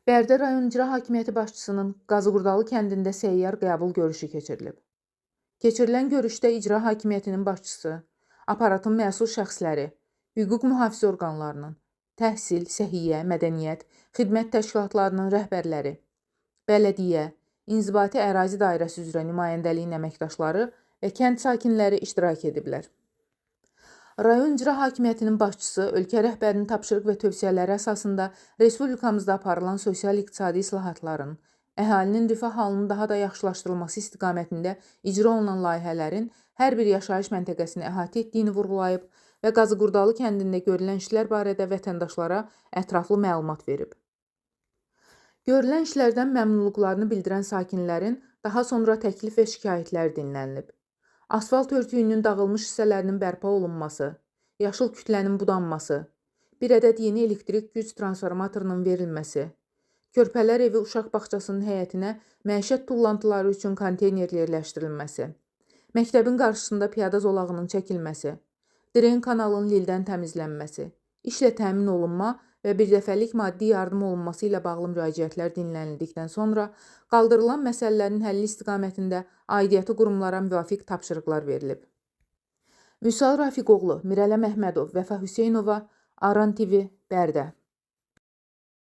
Bərdə rayon İcra Hakimiyyəti başçısının Qazıqurdalı kəndində səyyar qəbul görüşü keçirilib. Keçirilən görüşdə İcra Hakimiyyətinin başçısı, aparatın məsul şəxsləri, hüquq mühafizə orqanlarının, təhsil, səhiyyə, mədəniyyət, xidmət təşkilatlarının rəhbərləri, bələdiyyə, inzibati ərazi dairəsi üzrə nümayəndəliyin əməkdaşları və kənd sakinləri iştirak ediblər. Rayon İcra Hakimiyyətinin başçısı ölkə rəhbərinin tapşırıq və tövsiyələri əsasında respublikamızda aparılan sosial-iqtisadi islahatların, əhalinin rifah halının daha da yaxşılaşdırılması istiqamətində icra olunan layihələrin hər bir yaşayış məntəqəsini əhatə etdiyini vurğulayıb və Qazıqurdalı kəndində görülən işlər barədə vətəndaşlara ətraflı məlumat verib. Görülən işlərdən məmnunluqlarını bildirən sakinlərin daha sonra təklif və şikayətlər dinlənilib. Asfalt örtüyünün dağılmış hissələrinin bərpa olunması, yaşıl kütlənin budanması, bir ədəd yeni elektrik güc transformatorunun verilməsi, körpələr evi uşaq bağçasının həyətinə məişət tullantıları üçün konteyner yerləşdirilməsi, məktəbin qarşısında piyada zolağının çəkilməsi, dren kanalın lildən təmizlənməsi, işlə təmin olunma və birdəfəlik maddi yardım olunması ilə bağlı müraciətlər dinlənildikdən sonra qaldırılan məsələlərin həlli istiqamətində aidiyyəti qurumlara müvafiq tapşırıqlar verilib. Vüsal Rafiqoğlu, Mirələ Məhmədov, Vəfa Hüseynova, Aran TV, Bərdə.